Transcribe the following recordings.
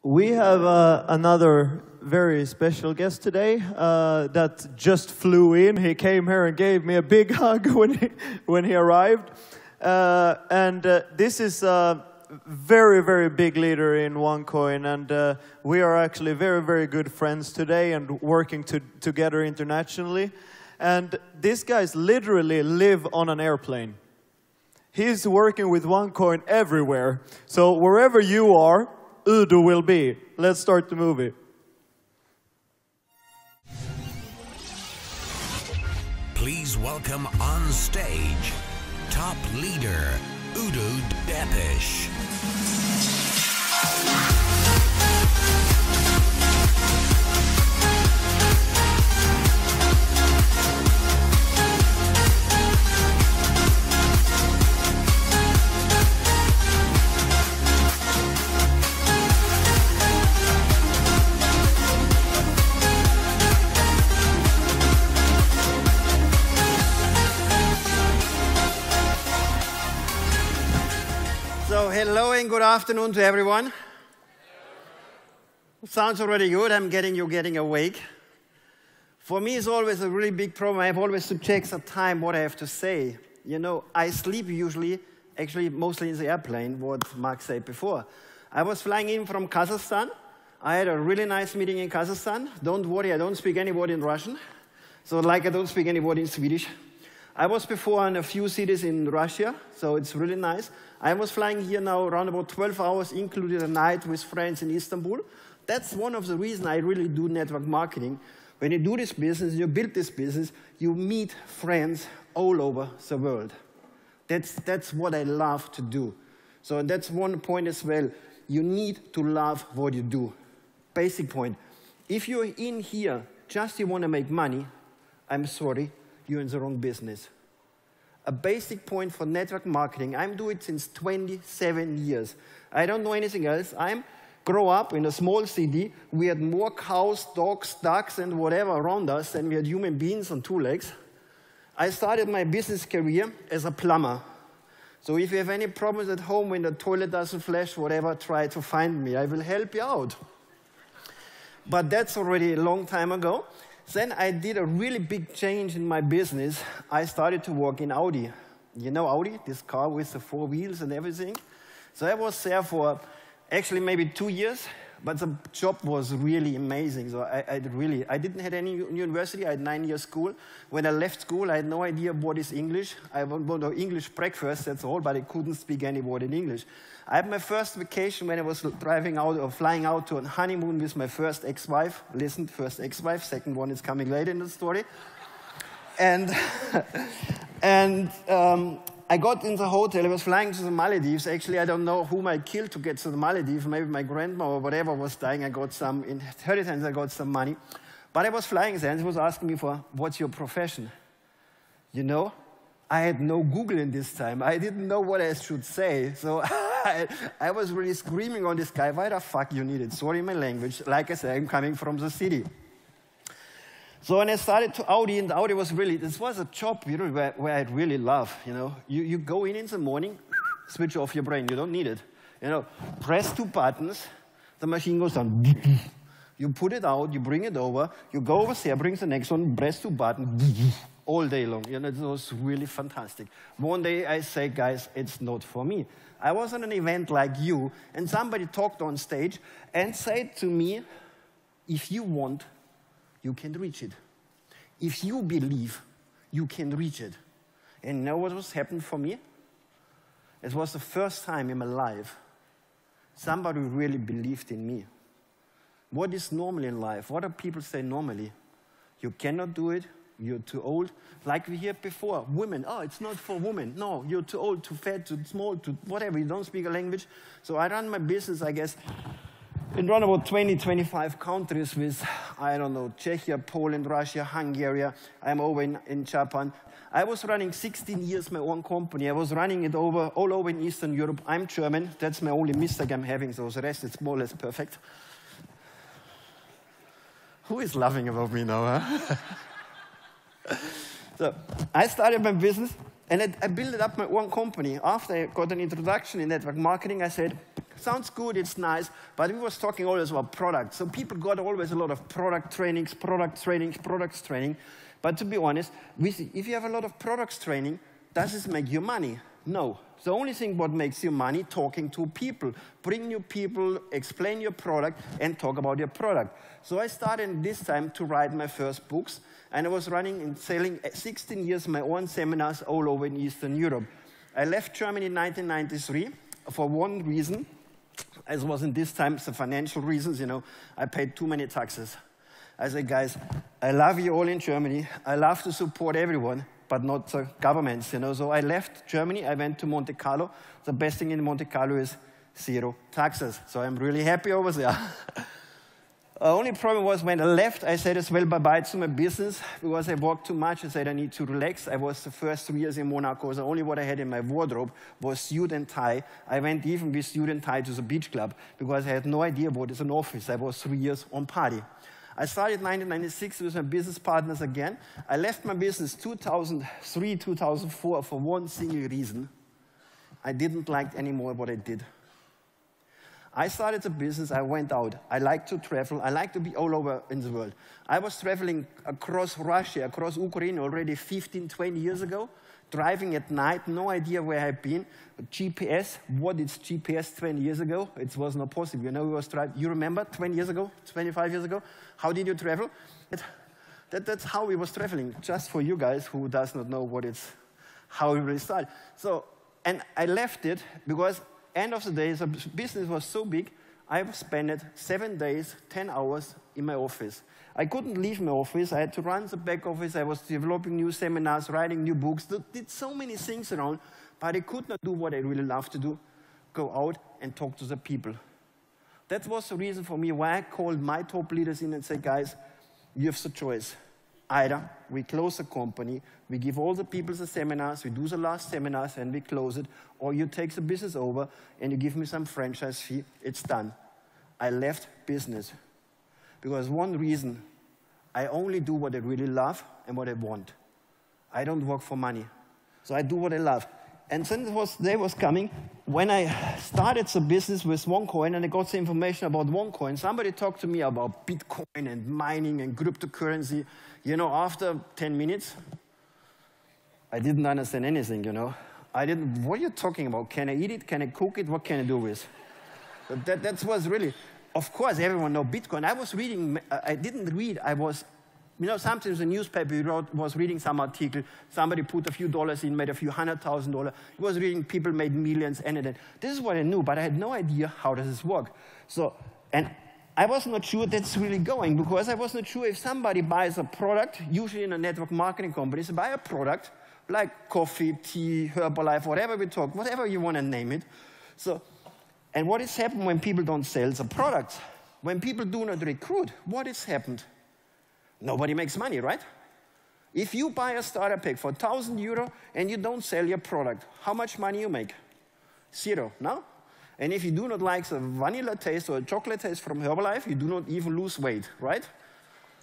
We have another very special guest today that just flew in. He came here and gave me a big hug when he arrived. This is a very, very big leader in OneCoin, and we are actually very, very good friends today and working together internationally. And these guys literally live on an airplane. He's working with OneCoin everywhere. So wherever you are, Udo will be. Let's start the movie. Please welcome on stage, top leader, Udo Carsten. So hello and good afternoon to everyone. Sounds already good. I'm getting you getting awake. For me, it's always a really big problem. I have always to check the time what I have to say. You know, I sleep usually, actually mostly in the airplane, what Mark said before. I was flying in from Kazakhstan. I had a really nice meeting in Kazakhstan. Don't worry, I don't speak any word in Russian. So like I don't speak any word in Swedish. I was before in a few cities in Russia, so it's really nice. I was flying here now around about 12 hours, included a night with friends in Istanbul. That's one of the reasons I really do network marketing. When you do this business, you build this business, you meet friends all over the world. That's what I love to do. So that's one point as well. You need to love what you do. Basic point. If you're in here just you want to make money, I'm sorry, you're in the wrong business. A basic point for network marketing, I'm doing it since 27 years. I don't know anything else. I grew up in a small city. We had more cows, dogs, ducks, and whatever around us than we had human beings on two legs. I started my business career as a plumber. So if you have any problems at home when the toilet doesn't flush, whatever, try to find me. I will help you out. But that's already a long time ago. Then I did a really big change in my business. I started to work in Audi. You know Audi, this car with the 4 wheels and everything? So I was there for actually maybe 2 years, but the job was really amazing. So I didn't have any university. I had 9 years school. When I left school, I had no idea what is English. I wanted English breakfast, that's all, but I couldn't speak any word in English. I had my first vacation when I was driving out or flying out to a honeymoon with my first ex-wife. Listen, first ex-wife, second one is coming later in the story. And I got in the hotel. I was flying to the Maldives. Actually, I don't know whom I killed to get to the Maldives. Maybe my grandma or whatever was dying. I got some inheritance. I got some money. But I was flying there, and he was asking me for, what's your profession? You know, I had no Google in this time. I didn't know what I should say. So I was really screaming on this guy, why the fuck you need it? Sorry my language. Like I said, I'm coming from the city. So when I started to Audi, and Audi was really, this was a job you know, where I really love. You know, you go in the morning, switch off your brain. You don't need it. You know, press 2 buttons, the machine goes on. You put it out, you bring it over, you go over there, bring the next one, press 2 buttons, all day long. You know, it was really fantastic. One day I say, guys, it's not for me. I was on an event like you, and somebody talked on stage and said to me, if you want, you can reach it. If you believe, you can reach it. And you know what was happened for me? It was the first time in my life somebody really believed in me. What is normal in life? What do people say normally? You cannot do it. You're too old. Like we heard before, women, oh, it's not for women. No, you're too old, too fat, too small, too whatever. You don't speak a language. So I run my business, I guess, in around about 20, 25 countries with, I don't know, Czechia, Poland, Russia, Hungary. I'm over in Japan. I was running 16 years my own company. I was running it all over in Eastern Europe. I'm German. That's my only mistake I'm having. So the rest is more or less perfect. Who is laughing about me now, huh? So I started my business And I built up my own company. After I got an introduction in network marketing, I said, sounds good, it's nice, but we was talking always about products. So people got always a lot of product trainings. But to be honest, if you have a lot of products training, does this make you money? No. The only thing what makes you money, talking to people. Bring new people, explain your product, and talk about your product. So I started this time to write my first books, and I was running and selling 16 years my own seminars all over in Eastern Europe. I left Germany in 1993 for one reason. As was in this time, the financial reasons, you know, I paid too many taxes. I said, guys, I love you all in Germany. I love to support everyone, but not the governments, you know. So I left Germany. I went to Monte Carlo. The best thing in Monte Carlo is 0 taxes. So I'm really happy over there. The only problem was when I left, I said as well bye-bye to my business because I worked too much. I said I need to relax. I was the first 3 years in Monaco. The only what I had in my wardrobe was suit and tie. I went even with suit and tie to the beach club because I had no idea what is an office. I was 3 years on party. I started in 1996 with my business partners again. I left my business 2003, 2004 for one single reason. I didn't like anymore what I did. I started a business, I went out. I like to travel, I like to be all over in the world. I was traveling across Russia, across Ukraine already 15, 20 years ago, driving at night, no idea where I've been. GPS, what is GPS 20 years ago? It was not possible. You know, we was driving, you remember 20 years ago, 25 years ago? How did you travel? That's how we was traveling, just for you guys who does not know what it's, how we really started. So, and I left it because end of the day, the business was so big, I spent 7 days, 10 hours in my office. I couldn't leave my office. I had to run the back office. I was developing new seminars, writing new books, did so many things around, but I could not do what I really love to do, go out and talk to the people. That was the reason for me why I called my top leaders in and said, guys, you have the choice. Either we close the company, we give all the people the seminars, we do the last seminars and we close it, or you take the business over and you give me some franchise fee, it's done. I left business because one reason, I only do what I really love and what I want. I don't work for money, so I do what I love. And then the day was coming when I started the business with OneCoin and I got the information about OneCoin. Somebody talked to me about Bitcoin and mining and cryptocurrency. You know, after 10 minutes, I didn't understand anything, you know. What are you talking about? Can I eat it? Can I cook it? What can I do with? But that was really, of course, everyone knows Bitcoin. I was reading, I didn't read, I was, you know, sometimes the newspaper was reading some article, somebody put a few dollars in, made a few $100,000. It was reading people made millions, and then this is what I knew, but I had no idea how does this work. So, and I was not sure that's really going because I was not sure if somebody buys a product, usually in a network marketing company, they buy a product like coffee, tea, Herbalife, whatever we talk, whatever you want to name it. So, and what has happened when people don't sell the products? When people do not recruit, what has happened? Nobody makes money, right? If you buy a starter pack for €1,000 and you don't sell your product, how much money you make? 0, no? And if you do not like the vanilla taste or chocolate taste from Herbalife, you do not even lose weight, right?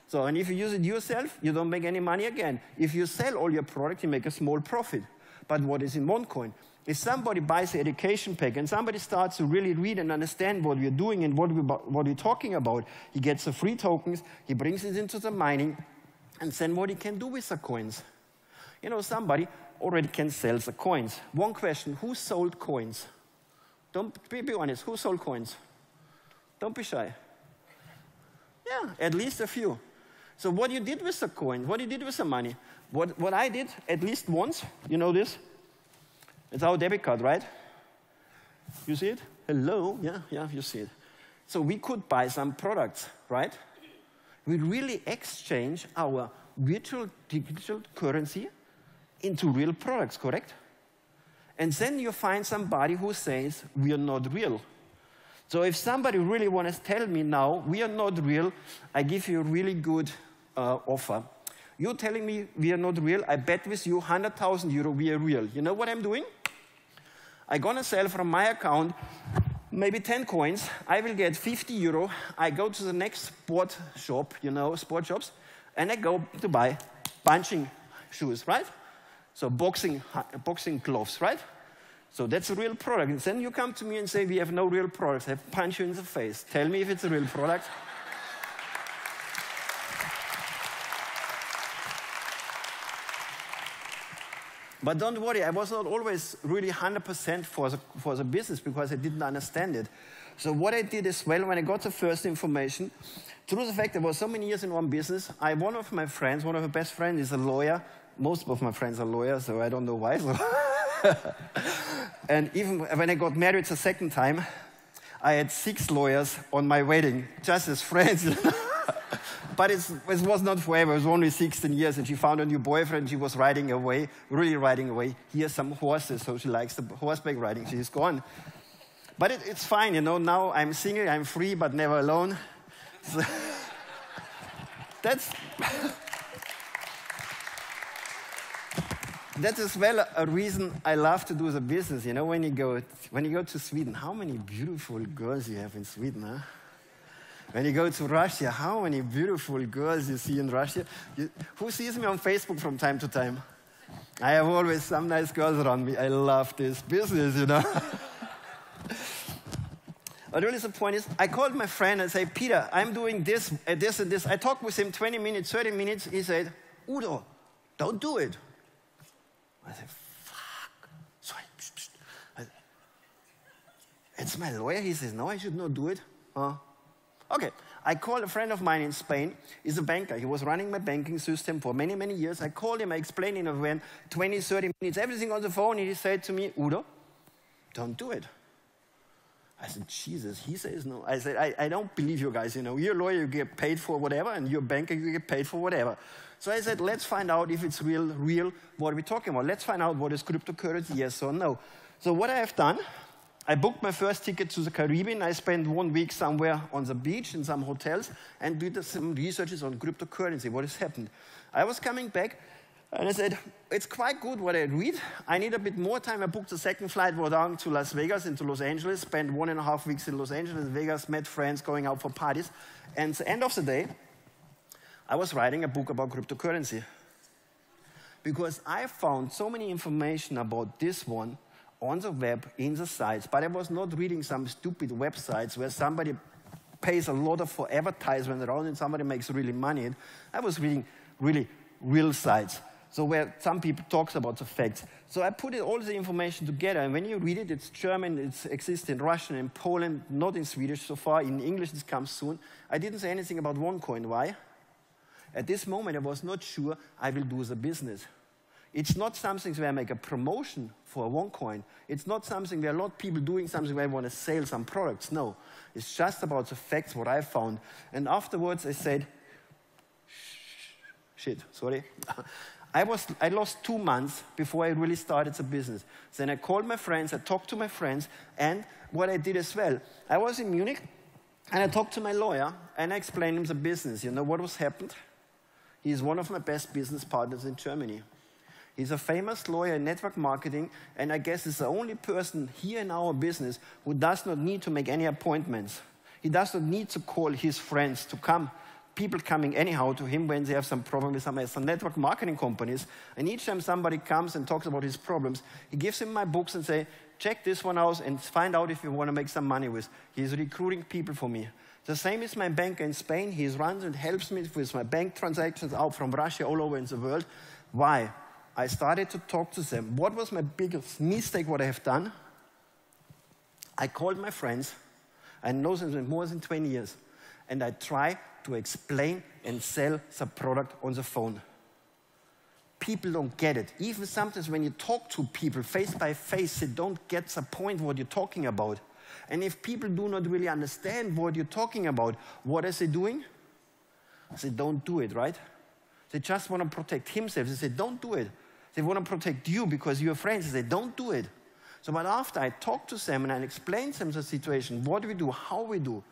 So, and if you use it yourself, you don't make any money again. If you sell all your product, you make a small profit. But what is in OneCoin? If somebody buys the education pack and somebody starts to really read and understand what we're doing and what we're talking about, he gets the free tokens, he brings it into the mining, and then what he can do with the coins. You know, somebody already can sell the coins. One question, who sold coins? Don't be honest, who sold coins? Don't be shy. Yeah, at least a few. So what you did with the coin, what you did with the money, what I did at least once, you know this? It's our debit card, right? You see it? Hello? Yeah, you see it. So we could buy some products, right? We really exchange our virtual digital currency into real products, correct? And then you find somebody who says, we are not real. So if somebody really wants to tell me now, we are not real, I give you a really good offer. You're telling me we are not real, I bet with you €100,000 we are real. You know what I'm doing? I'm going to sell from my account maybe 10 coins. I will get €50. I go to the next sport shop, you know, sport shops, and I go to buy punching shoes, right? So boxing gloves, right? So that's a real product. And then you come to me and say, we have no real products. I punch you in the face. Tell me if it's a real product. But don't worry, I was not always really 100% for the business because I didn't understand it. So what I did as well, when I got the first information, through the fact I was so many years in one business, one of my friends, one of my best friends is a lawyer. Most of my friends are lawyers, so I don't know why. So and even when I got married the second time, I had 6 lawyers on my wedding, just as friends. But it was not forever. It was only 16 years, and she found a new boyfriend. She was riding away, really riding away. He has some horses, so she likes the horseback riding. She's gone. But it's fine, you know. Now I'm single, I'm free, but never alone. So that's as well a reason I love to do the business. You know, when you go to Sweden, how many beautiful girls you have in Sweden, huh? When you go to Russia, how many beautiful girls you see in Russia? Who sees me on Facebook from time to time? I have always some nice girls around me. I love this business, you know. But really the point is, I called my friend and said, Peter, I'm doing this, this, and this. I talked with him 20 minutes, 30 minutes. He said, Udo, don't do it. I said, fuck. Sorry. It's my lawyer. He says, no, I should not do it. Okay, I called a friend of mine in Spain. He's a banker. He was running my banking system for many, many years. I called him. I explained in a van, 20, 30 minutes, everything on the phone. And he said to me, Udo, don't do it. I said, Jesus. He says no. I said, I don't believe you guys. You know, you're a lawyer, you get paid for whatever, and you're a banker, you get paid for whatever. So I said, let's find out if it's real, what we're talking about. Let's find out what is cryptocurrency, yes or no. So what I have done, I booked my first ticket to the Caribbean. I spent 1 week somewhere on the beach in some hotels and did some researches on cryptocurrency, what has happened. I was coming back and I said, it's quite good what I read. I need a bit more time. I booked the second flight, went down to Las Vegas, into Los Angeles, spent 1.5 weeks in Los Angeles, Vegas, met friends, going out for parties. And at the end of the day, I was writing a book about cryptocurrency. Because I found so many information about this one on the web, in the sites, but I was not reading some stupid websites where somebody pays a lot for advertisement around and somebody makes really money. I was reading really real sites, so where some people talks about the facts. So I put all the information together, and when you read it, it's German, it exists in Russian, in Poland, not in Swedish so far. In English, it comes soon. I didn't say anything about OneCoin. Why? At this moment, I was not sure I will do the business. It's not something where I make a promotion for OneCoin. It's not something where a lot of people doing something where I want to sell some products. No, it's just about the facts, what I found. And afterwards I said, shit, sorry. I lost 2 months before I really started the business. Then I called my friends, I talked to my friends, and what I did as well, I was in Munich, and I talked to my lawyer, and I explained him the business. You know what was happened? He's one of my best business partners in Germany. He's a famous lawyer in network marketing, and I guess he's the only person here in our business who does not need to make any appointments. He does not need to call his friends to come. People coming anyhow to him when they have some problem with some network marketing companies. And each time somebody comes and talks about his problems, he gives him my books and say, check this one out and find out if you want to make some money with. He's recruiting people for me. The same is my banker in Spain. He runs and helps me with my bank transactions out from Russia all over in the world. Why? I started to talk to them. What was my biggest mistake, what I have done? I called my friends. I know them for more than 20 years. And I try to explain and sell the product on the phone. People don't get it. Even sometimes when you talk to people face by face, they don't get the point what you're talking about. And if people do not really understand what you're talking about, what are they doing? They don't do it, right? They just want to protect themselves. They say, don't do it. They want to protect you because you're friends. They say, don't do it. So, but after I talked to them and I explained to them the situation, what we do, how we do,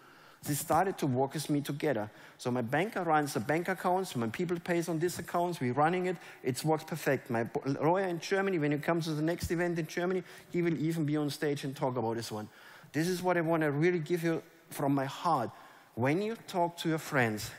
they started to work with me together. So my banker runs the bank accounts, my people pays on these accounts, we're running it, it works perfect. My lawyer in Germany, when he comes to the next event in Germany, he will even be on stage and talk about this one. This is what I want to really give you from my heart. When you talk to your friends,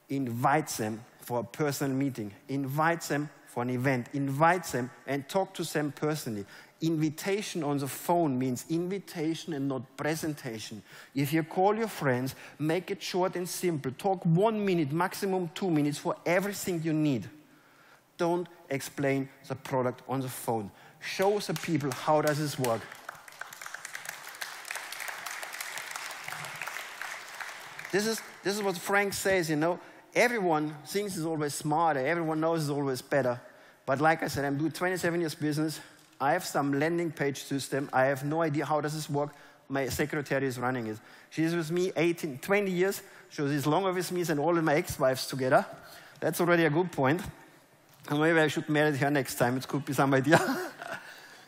invite them for a personal meeting. Invite them for an event. Invite them and talk to them personally. Invitation on the phone means invitation and not presentation. If you call your friends, make it short and simple. Talk 1 minute, maximum 2 minutes for everything you need. Don't explain the product on the phone. Show the people how does this work. This is what Frank says, you know. Everyone thinks it's always smarter. Everyone knows it's always better. But like I said, I'm doing 27 years business. I have some landing page system. I have no idea how does this work. My secretary is running it. She's with me 20 years. She's longer with me than all of my ex-wives together. That's already a good point. And maybe I should marry her next time. It could be some idea.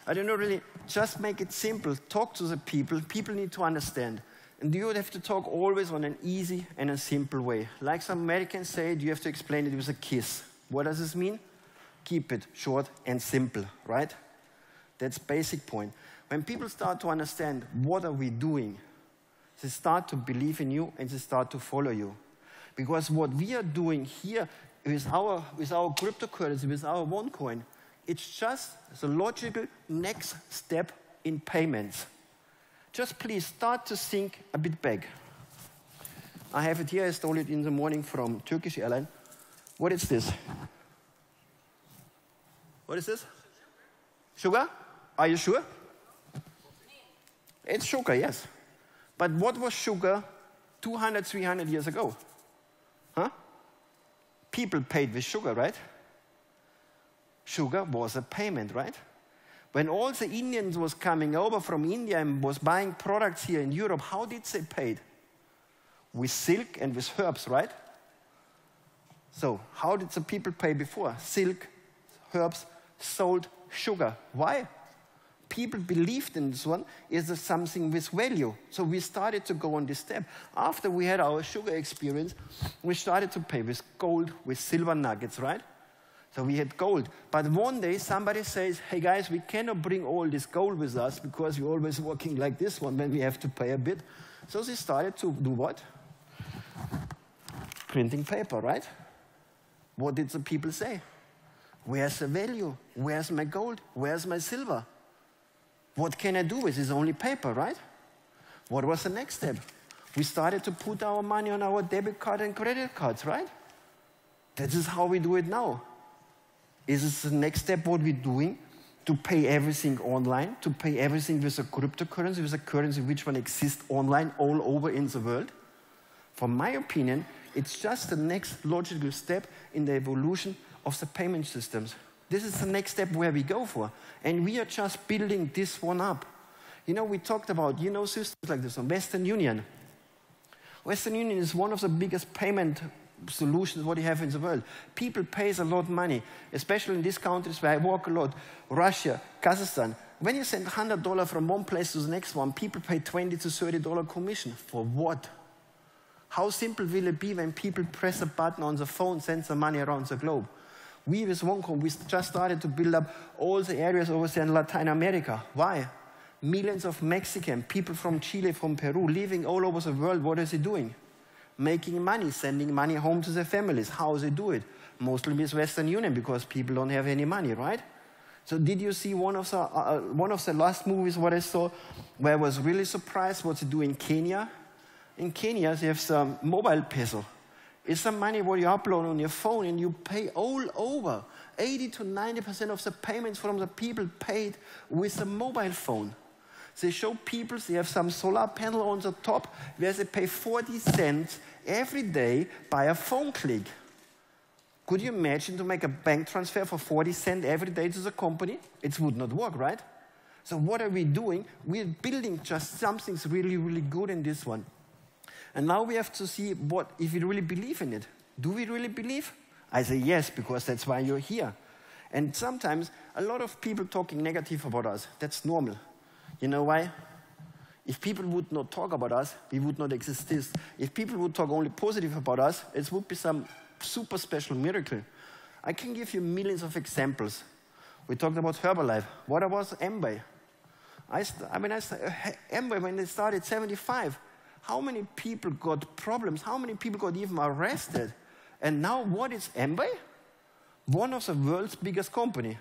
I don't know, really. Just make it simple. Talk to the people. People need to understand. And you would have to talk always on an easy and a simple way. Like some Americans say, you have to explain it with a kiss. What does this mean? Keep it short and simple, right? That's basic point. When people start to understand what are we doing, they start to believe in you and they start to follow you. Because what we are doing here with our cryptocurrency, with our OneCoin, it's just the logical next step in payments. Just please start to think a bit back. I have it here. I stole it in the morning from Turkish airline. What is this? What is this? Sugar? Are you sure? It's sugar, yes. But what was sugar 200, 300 years ago? Huh? People paid with sugar, right? Sugar was a payment, right? When all the Indians was coming over from India and was buying products here in Europe, how did they pay? With silk and with herbs, right? So how did the people pay before? Silk, herbs, sold, sugar. Why? People believed in this one is something with value. So we started to go on this step. After we had our sugar experience, we started to pay with gold, with silver nuggets, right? So we had gold. But one day somebody says, hey guys, we cannot bring all this gold with us because we're always working like this one when we have to pay a bit. So they started to do what? Printing paper, right? What did the people say? Where's the value? Where's my gold? Where's my silver? What can I do with this? Only paper, right? What was the next step? We started to put our money on our debit card and credit cards, right? That is how we do it now. Is this the next step what we're doing? To pay everything online, to pay everything with a cryptocurrency, with a currency which one exists online all over in the world? From my opinion, it's just the next logical step in the evolution of the payment systems. This is the next step where we go for. And we are just building this one up. You know, we talked about, you know, systems like this one, Western Union. Western Union is one of the biggest payment solutions what you have in the world. People pay a lot of money, especially in these countries where I work a lot, Russia, Kazakhstan. When you send $100 from one place to the next one, people pay $20 to $30 commission. For what? How simple will it be when people press a button on the phone, send the money around the globe? We with OneCoin, we just started to build up all the areas over there in Latin America. Why? Millions of Mexican, people from Chile, from Peru, living all over the world, what is he doing? Making money, sending money home to their families. How do they do it? Mostly with Western Union, because people don't have any money, right? So did you see one of the last movies what I saw, where I was really surprised what they do in Kenya? In Kenya, they have some mobile peso. It's some money what you upload on your phone and you pay all over. 80 to 90% of the payments from the people paid with a mobile phone. They show people, they have some solar panel on the top where they pay 40 cents every day by a phone click. Could you imagine to make a bank transfer for 40 cents every day to the company? It would not work, right? So what are we doing? We're building just something really, really good in this one. And now we have to see what, if we really believe in it. Do we really believe? I say yes, because that's why you're here. And sometimes a lot of people talking negative about us. That's normal. You know why? If people would not talk about us, we would not exist. If people would talk only positive about us, it would be some super special miracle. I can give you millions of examples. We talked about Herbalife. What about Amway? Amway, when they started 75, how many people got problems? How many people got even arrested? And now what is Amway? One of the world's biggest company.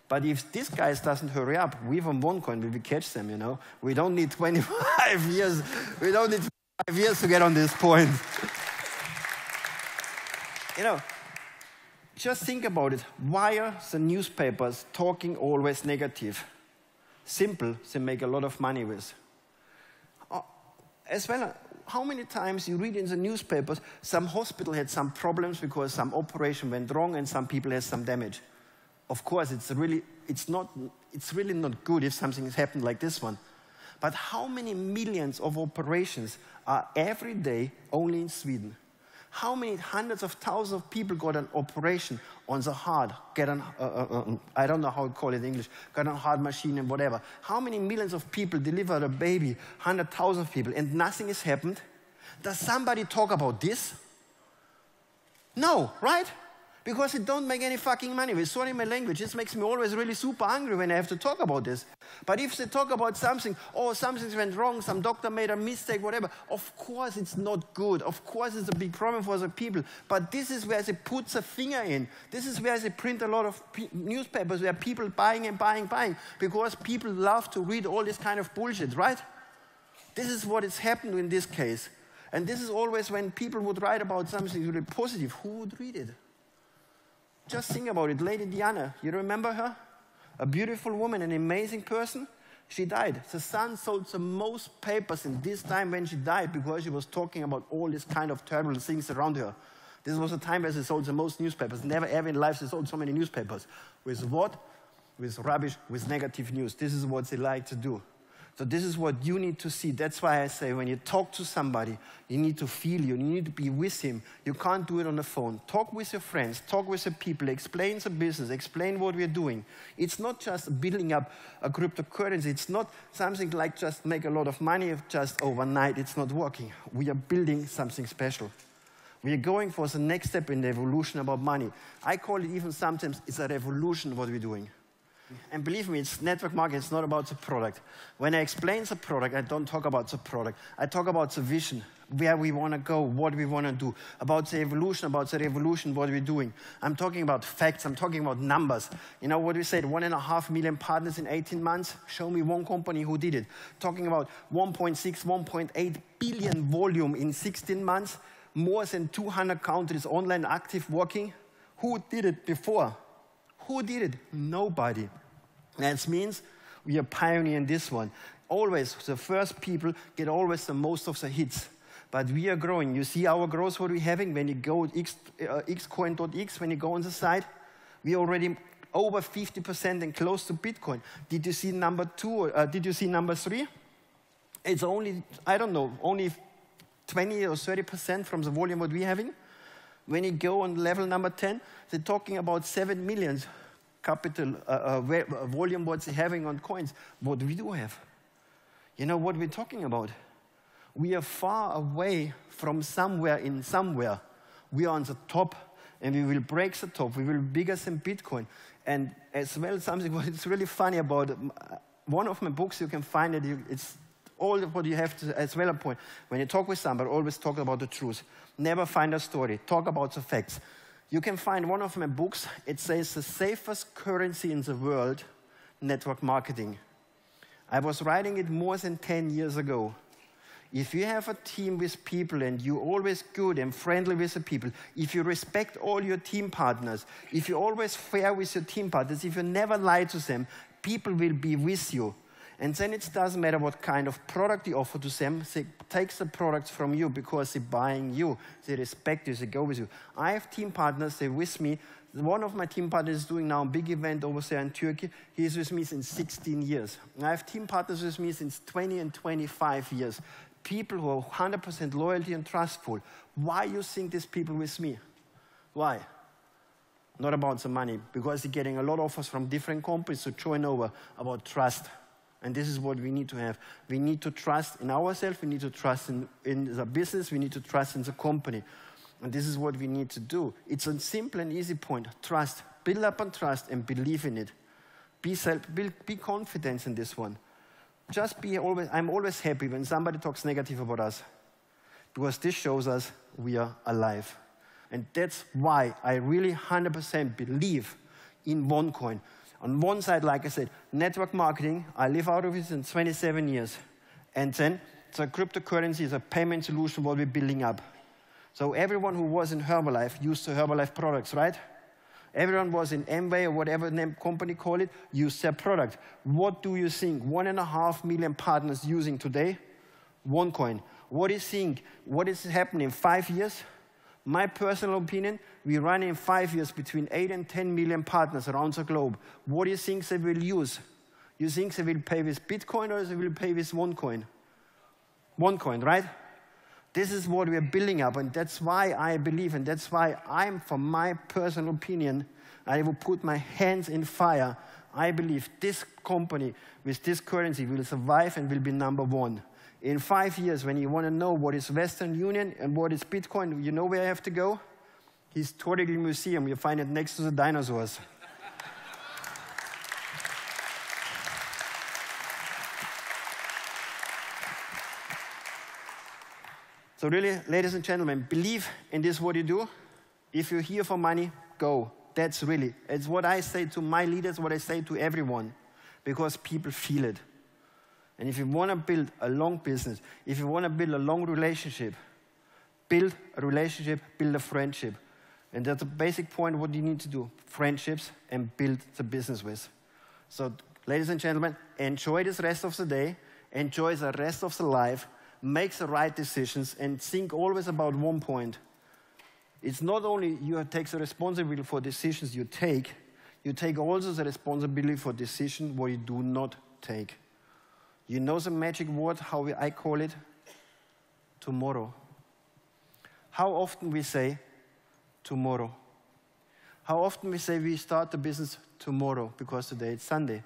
But if this guy doesn't hurry up, we from OneCoin, we will catch them, you know. We don't need 25 years. We don't need 5 years to get on this point. You know, just think about it. Why are the newspapers talking always negative? Simple, they make a lot of money with. As well, how many times you read in the newspapers, some hospital had some problems because some operation went wrong and some people had some damage. Of course, it's really not good if something has happened like this one. But how many millions of operations are every day only in Sweden? How many hundreds of thousands of people got an operation on the heart, get an, I don't know how to call it in English, got a heart machine and whatever. How many millions of people delivered a baby, 100,000 people, and nothing has happened? Does somebody talk about this? No, right? Because it don't make any fucking money. With sorry my language, this makes me always really super angry when I have to talk about this. But if they talk about something, oh, something went wrong, some doctor made a mistake, whatever, of course it's not good. Of course it's a big problem for the people. But this is where they put the finger in. This is where they print a lot of newspapers where people buying and buying, because people love to read all this kind of bullshit, right? This is what is happening in this case. And this is always when people would write about something really positive, who would read it? Just think about it. Lady Diana, you remember her? A beautiful woman, an amazing person. She died. The Sun sold the most papers in this time when she died because she was talking about all these kind of terrible things around her. This was a time where they sold the most newspapers. Never ever in life they sold so many newspapers. With what? With rubbish, with negative news. This is what they like to do. So this is what you need to see. That's why I say when you talk to somebody, you need to feel you need to be with him. You can't do it on the phone. Talk with your friends, talk with the people, explain the business, explain what we're doing. It's not just building up a cryptocurrency. It's not something like just make a lot of money just overnight. It's not working. We are building something special. We are going for the next step in the evolution about money. I call it even sometimes it's a revolution what we're doing. And believe me, it's network marketing, it's not about the product. When I explain the product, I don't talk about the product. I talk about the vision, where we want to go, what we want to do, about the evolution, what we're doing. I'm talking about facts, I'm talking about numbers. You know what we said, 1.5 million partners in 18 months? Show me one company who did it. Talking about 1.6, 1.8 billion volume in 16 months, more than 200 countries online active working. Who did it before? Who did it? Nobody. That means we are pioneering this one. Always, the first people get always the most of the hits. But we are growing. You see our growth, what we're having when you go xcoin.x, when you go on the site, we're already over 50% and close to Bitcoin. Did you see number 2 or did you see number 3? It's only, I don't know, only 20 or 30% from the volume what we're having. When you go on level number 10, they're talking about 7 million capital volume what they're having on coins. What we do have. You know what we're talking about? We are far away from somewhere in somewhere. We are on the top, and we will break the top. We will be bigger than Bitcoin. And as well, something what's really funny about one of my books, you can find it. It's all what you have to, as well a point. When you talk with somebody, always talk about the truth. Never find a story. Talk about the facts. You can find one of my books. It says the safest currency in the world, network marketing. I was writing it more than 10 years ago. If you have a team with people and you're always good and friendly with the people, if you respect all your team partners, if you're always fair with your team partners, if you never lie to them, people will be with you. And then it doesn't matter what kind of product you offer to them. They take the products from you because they're buying you. They respect you. They go with you. I have team partners. They're with me. One of my team partners is doing now a big event over there in Turkey. He's with me since 16 years. I have team partners with me since 20 and 25 years. People who are 100% loyalty and trustful. Why you think these people with me? Why? Not about the money. Because they're getting a lot of offers from different companies to join over about trust. And this is what we need to have. We need to trust in ourselves. We need to trust in the business. We need to trust in the company. And this is what we need to do. It's a simple and easy point. Trust. Build up on trust and believe in it. Be confident in this one. Just be always, I'm always happy when somebody talks negative about us. Because this shows us we are alive. And that's why I really 100% believe in OneCoin. On one side, like I said, network marketing, I live out of it in 27 years. And then, so cryptocurrency is a payment solution what we're building up. So everyone who was in Herbalife used the Herbalife products, right? Everyone was in Amway or whatever name company call it, used their product. What do you think 1.5 million partners using today? OneCoin. What do you think? What is happening in 5 years? My personal opinion, we run in 5 years between 8 and 10 million partners around the globe. What do you think they will use? You think they will pay with Bitcoin or they will pay with OneCoin? OneCoin, right? This is what we are building up, and that's why I believe, and that's why I'm, from my personal opinion, I will put my hands in fire. I believe this company with this currency will survive and will be #1. In 5 years, when you want to know what is Western Union and what is Bitcoin, you know where I have to go? Historical Museum. You find it next to the dinosaurs. So really, ladies and gentlemen, believe in this what you do. If you're here for money, go. That's really, it's what I say to my leaders, what I say to everyone, because people feel it. And if you want to build a long business, if you want to build a long relationship, build a relationship, build a friendship. And that's the basic point what you need to do, friendships and build the business with. So ladies and gentlemen, enjoy this rest of the day, enjoy the rest of the life, make the right decisions, and think always about one point. It's not only you take the responsibility for decisions you take also the responsibility for decisions what you do not take. You know the magic word, how I call it? Tomorrow. How often we say tomorrow? How often we say we start the business tomorrow because today it's Sunday?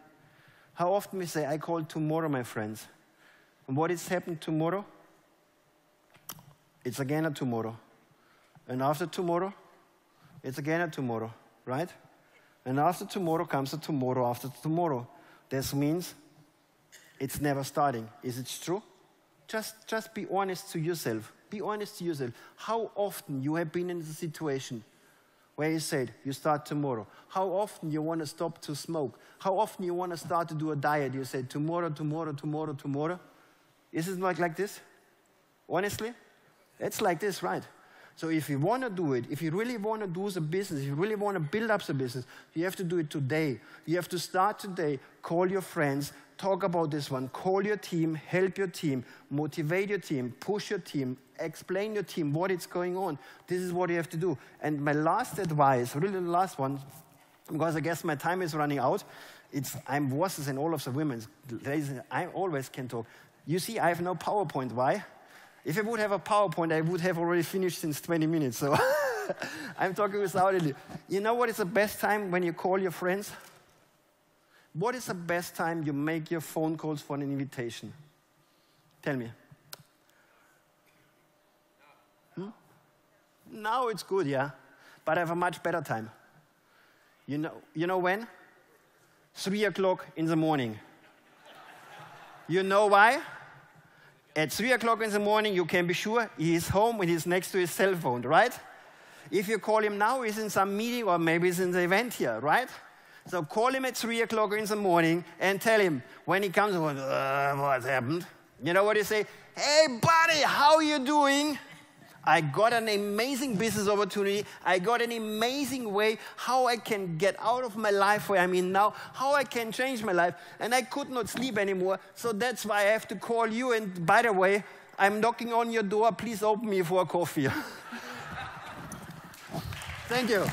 How often we say I call tomorrow, my friends? And what is happening tomorrow? It's again a tomorrow. And after tomorrow, it's again a tomorrow, right? And after tomorrow comes a tomorrow after tomorrow. This means it's never starting. Is it true? Just be honest to yourself. Be honest to yourself. How often you have been in the situation where you said, you start tomorrow. How often you want to stop to smoke. How often you want to start to do a diet. You said, tomorrow, tomorrow, tomorrow, tomorrow. Is it not like this? Honestly? It's like this, right? So if you want to do it, if you really want to do the business, if you really want to build up the business, you have to do it today. You have to start today, call your friends, talk about this one, call your team, help your team, motivate your team, push your team, explain your team what is going on. This is what you have to do. And my last advice, really the last one, because I guess my time is running out, I'm worse than all of the women. I always can talk. You see, I have no PowerPoint. Why? If I would have a PowerPoint, I would have already finished since 20 minutes. So I'm talking without it. You know what is the best time when you call your friends? What is the best time you make your phone calls for an invitation? Tell me. Now it's good, yeah. But I have a much better time. You know when? 3 o'clock in the morning. You know why? At 3 o'clock in the morning, you can be sure he is home and he's next to his cell phone, right? If you call him now, he's in some meeting or maybe he's in the event here, right? So call him at 3 o'clock in the morning and tell him when he comes, what happened? You know what you say? Hey, buddy, how are you doing? I got an amazing business opportunity. I got an amazing way how I can get out of my life where I'm in now, how I can change my life. And I could not sleep anymore, so that's why I have to call you. And by the way, I'm knocking on your door. Please open me for a coffee. Thank you.